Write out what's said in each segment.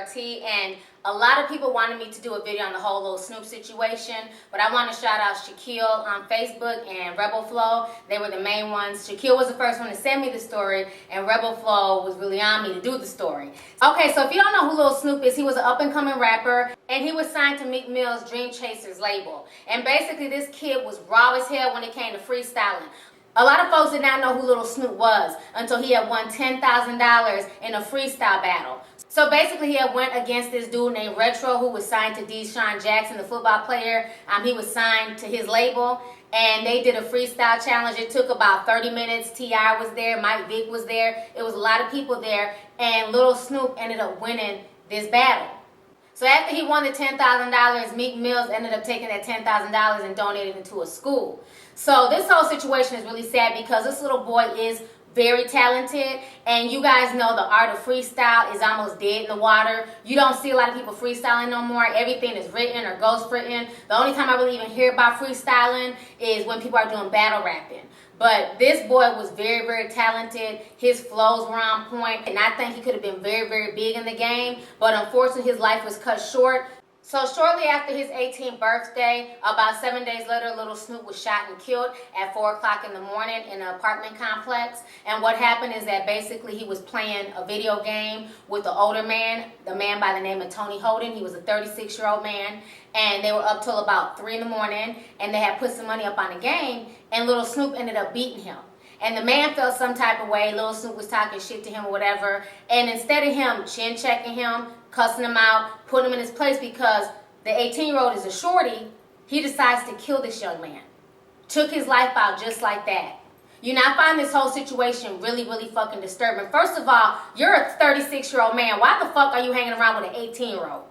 RT, and a lot of people wanted me to do a video on the whole Lil Snupe situation, but I want to shout out Shaquille on Facebook and Rebel Flow. They were the main ones. Shaquille was the first one to send me the story, and Rebel Flow was really on me to do the story. Okay, so if you don't know who Lil Snupe is, he was an up-and-coming rapper, and he was signed to Meek Mill's Dream Chasers label. And basically, this kid was raw as hell when it came to freestyling. A lot of folks did not know who Lil Snupe was until he had won $10,000 in a freestyle battle. So basically, he had went against this dude named Retro, who was signed to Deshaun Jackson, the football player. He was signed to his label, and they did a freestyle challenge. It took about 30 minutes. T.I. was there, Mike Vick was there. It was a lot of people there, and Lil Snupe ended up winning this battle. So after he won the $10,000, Meek Mill ended up taking that $10,000 and donating it to a school. So this whole situation is really sad because this little boy is very talented, and you guys know the art of freestyle is almost dead in the water. You don't see a lot of people freestyling no more. Everything is written or ghost written. The only time I really even hear about freestyling is when people are doing battle rapping. But this boy was very, very talented. His flows were on point, and I think he could have been very, very big in the game. But unfortunately, his life was cut short. So shortly after his 18th birthday, about 7 days later, Lil Snupe was shot and killed at 4 o'clock in the morning in an apartment complex. And what happened is that basically he was playing a video game with an older man, the man by the name of Tony Holden. He was a 36-year-old man, and they were up till about 3 in the morning, and they had put some money up on the game, and Lil Snupe ended up beating him. And the man felt some type of way. Lil Snupe was talking shit to him or whatever. And instead of him chin-checking him, cussing him out, putting him in his place because the 18-year-old is a shorty, he decides to kill this young man. Took his life out just like that. You know, I find this whole situation really, really fucking disturbing. First of all, you're a 36-year-old man. Why the fuck are you hanging around with an 18-year-old?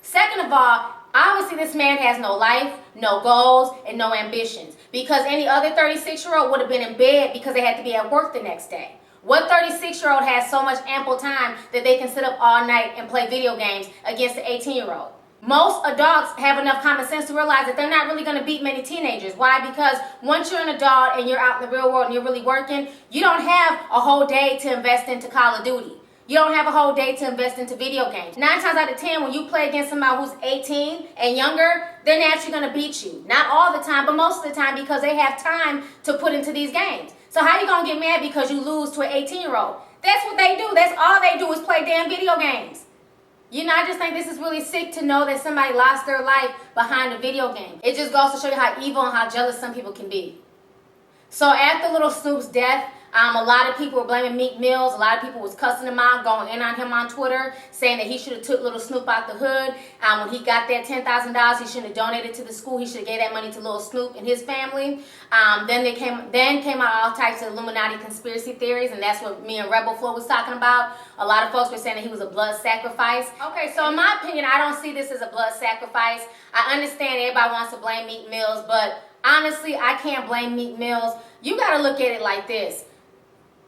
Second of all, obviously this man has no life, no goals, and no ambitions. Because any other 36-year-old would have been in bed because they had to be at work the next day. What 36-year-old has so much ample time that they can sit up all night and play video games against an 18-year-old? Most adults have enough common sense to realize that they're not really going to beat many teenagers. Why? Because once you're an adult and you're out in the real world and you're really working, you don't have a whole day to invest into Call of Duty. You don't have a whole day to invest into video games. 9 times out of 10, when you play against somebody who's 18 and younger, they're naturally going to beat you. Not all the time, but most of the time because they have time to put into these games. So how you going to get mad because you lose to an 18-year-old? That's what they do. That's all they do is play damn video games. You know, I just think this is really sick to know that somebody lost their life behind a video game. It just goes to show you how evil and how jealous some people can be. So after Lil Snupe's death, a lot of people were blaming Meek Mill. A lot of people was cussing him out, going in on him on Twitter, saying that he should have took Lil Snupe out the hood. When he got that $10,000, he shouldn't have donated to the school. He should have gave that money to Lil Snupe and his family. Then came out all types of Illuminati conspiracy theories, and that's what me and Rebel Flow was talking about. A lot of folks were saying that he was a blood sacrifice. Okay, so in my opinion, I don't see this as a blood sacrifice. I understand everybody wants to blame Meek Mill, but honestly, I can't blame Meek Mill. You got to look at it like this.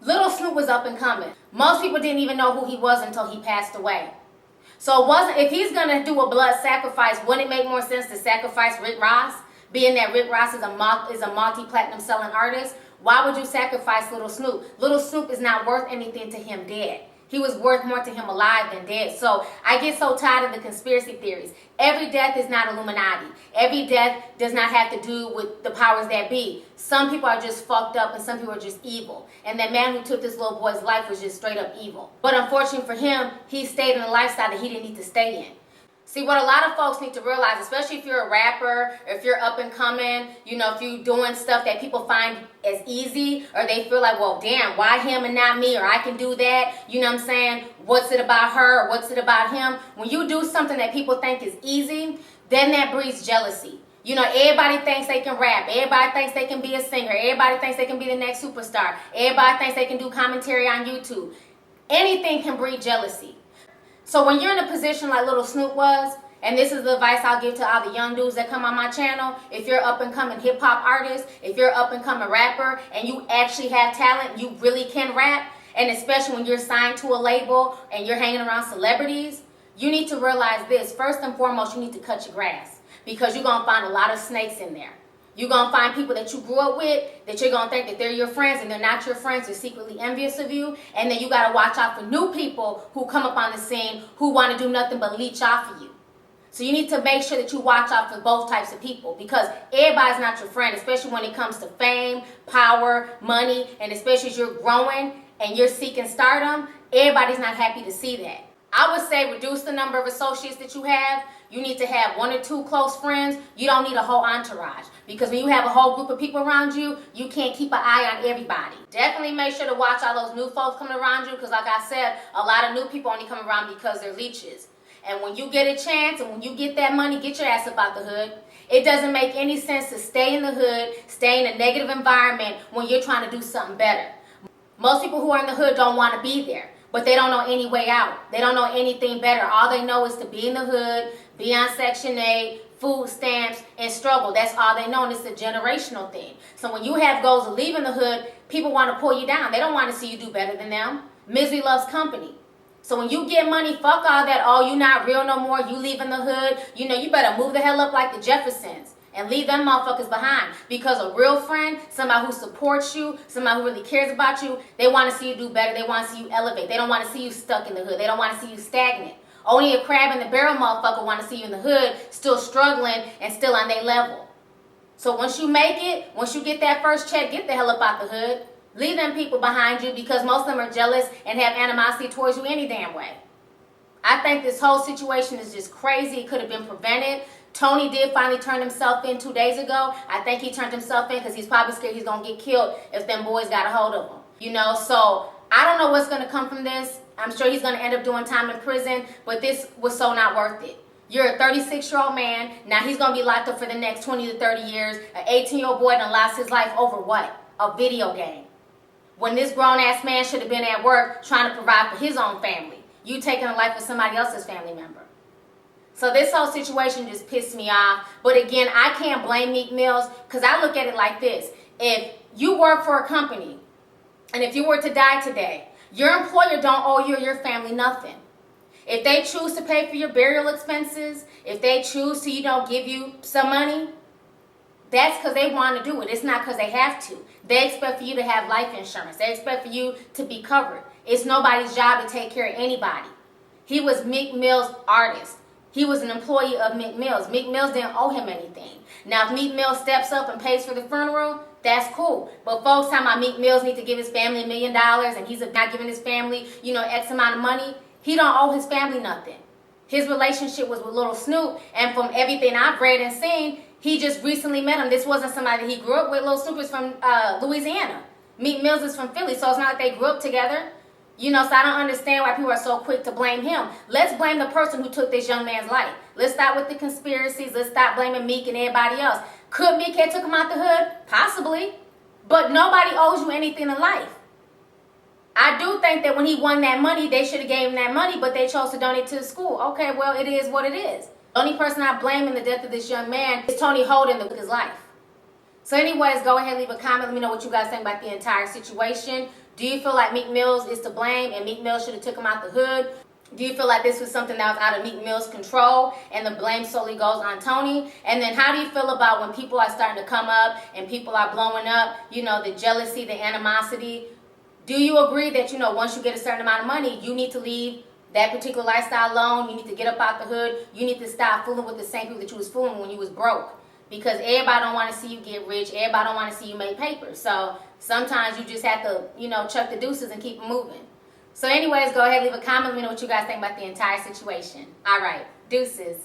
Lil Snupe was up and coming. Most people didn't even know who he was until he passed away. So it wasn't, if he's going to do a blood sacrifice, wouldn't it make more sense to sacrifice Rick Ross? Being that Rick Ross is a multi-platinum selling artist, why would you sacrifice Lil Snupe? Lil Snupe is not worth anything to him dead. He was worth more to him alive than dead. So I get so tired of the conspiracy theories. Every death is not Illuminati. Every death does not have to do with the powers that be. Some people are just fucked up and some people are just evil. And that man who took this little boy's life was just straight up evil. But unfortunately for him, he stayed in a lifestyle that he didn't need to stay in. See, what a lot of folks need to realize, especially if you're a rapper, or if you're up and coming, you know, if you're doing stuff that people find as easy, or they feel like, well, damn, why him and not me, or I can do that, you know what I'm saying? What's it about her, or what's it about him? When you do something that people think is easy, then that breeds jealousy. You know, everybody thinks they can rap. Everybody thinks they can be a singer. Everybody thinks they can be the next superstar. Everybody thinks they can do commentary on YouTube. Anything can breed jealousy. So when you're in a position like Lil Snupe was, and this is the advice I'll give to all the young dudes that come on my channel, if you're up and coming hip hop artist, if you're up and coming rapper, and you actually have talent, you really can rap, and especially when you're signed to a label and you're hanging around celebrities, you need to realize this. First and foremost, you need to cut your grass, because you're going to find a lot of snakes in there. You're going to find people that you grew up with that you're going to think that they're your friends and they're not your friends. They're secretly envious of you. And then you got to watch out for new people who come up on the scene who want to do nothing but leech off of you. So you need to make sure that you watch out for both types of people, because everybody's not your friend, especially when it comes to fame, power, money, and especially as you're growing and you're seeking stardom, everybody's not happy to see that. I would say reduce the number of associates that you have. You need to have 1 or 2 close friends. You don't need a whole entourage, because when you have a whole group of people around you, you can't keep an eye on everybody. Definitely make sure to watch all those new folks coming around you, because like I said, a lot of new people only come around because they're leeches. And when you get a chance and when you get that money, get your ass up out the hood. It doesn't make any sense to stay in the hood, stay in a negative environment when you're trying to do something better. Most people who are in the hood don't want to be there, but they don't know any way out. They don't know anything better. All they know is to be in the hood, be on Section 8, food stamps, and struggle. That's all they know, and it's a generational thing. So when you have goals of leaving the hood, people want to pull you down. They don't want to see you do better than them. Misery loves company. So when you get money, fuck all that, oh, you not real no more, you leaving the hood. You know, you better move the hell up like the Jeffersons and leave them motherfuckers behind. Because a real friend, somebody who supports you, somebody who really cares about you, they want to see you do better. They want to see you elevate. They don't want to see you stuck in the hood. They don't want to see you stagnant. Only a crab in the barrel motherfucker want to see you in the hood, still struggling and still on their level. So once you make it, once you get that first check, get the hell up out the hood. Leave them people behind you, because most of them are jealous and have animosity towards you any damn way. I think this whole situation is just crazy. It could have been prevented. Tony did finally turn himself in 2 days ago. I think he turned himself in because he's probably scared he's going to get killed if them boys got a hold of him. You know, so I don't know what's going to come from this. I'm sure he's going to end up doing time in prison, but this was so not worth it. You're a 36-year-old man. Now he's going to be locked up for the next 20 to 30 years. An 18-year-old boy done lost his life over what? A video game. When this grown-ass man should have been at work trying to provide for his own family. You taking the life of somebody else's family member. So this whole situation just pissed me off. But again, I can't blame Meek Mills, because I look at it like this. If you work for a company, and if you were to die today, your employer don't owe you or your family nothing. If they choose to pay for your burial expenses, if they choose to, give you some money, that's because they want to do it. It's not because they have to. They expect for you to have life insurance. They expect for you to be covered. It's nobody's job to take care of anybody. He was Meek Mill's artist. He was an employee of Meek Mill's. Meek Mill's didn't owe him anything. Now, if Meek Mill steps up and pays for the funeral, that's cool. But folks talking about Meek Mills need to give his family $1 million and he's not giving his family, X amount of money. He don't owe his family nothing. His relationship was with Lil Snupe, and from everything I've read and seen, he just recently met him. This wasn't somebody that he grew up with. Lil Snupe is from Louisiana. Meek Mills is from Philly, so it's not like they grew up together. So I don't understand why people are so quick to blame him. Let's blame the person who took this young man's life. Let's stop with the conspiracies. Let's stop blaming Meek and everybody else. Could Meek have took him out the hood? Possibly. But nobody owes you anything in life. I do think that when he won that money, they should have gave him that money, but they chose to donate to the school. Okay, well, it is what it is. The only person I blame in the death of this young man is Tony Holden with his life. So anyways, go ahead and leave a comment. Let me know what you guys think about the entire situation. Do you feel like Meek Mills is to blame and Meek Mill should have took him out the hood? Do you feel like this was something that was out of Meek Mill's control and the blame solely goes on Tony? And then how do you feel about when people are starting to come up and people are blowing up, the jealousy, the animosity? Do you agree that, once you get a certain amount of money, you need to leave that particular lifestyle alone? You need to get up out the hood. You need to stop fooling with the same people that you was fooling when you was broke. Because everybody don't want to see you get rich. Everybody don't want to see you make paper. So sometimes you just have to, chuck the deuces and keep it moving. So anyways, go ahead, leave a comment. Let me know what you guys think about the entire situation. All right, deuces.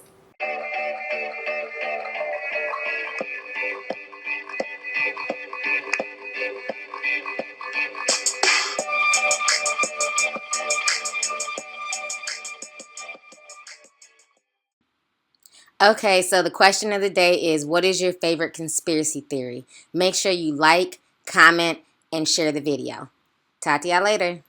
Okay, so the question of the day is, what is your favorite conspiracy theory? Make sure you like, comment, and share the video. Talk to y'all later.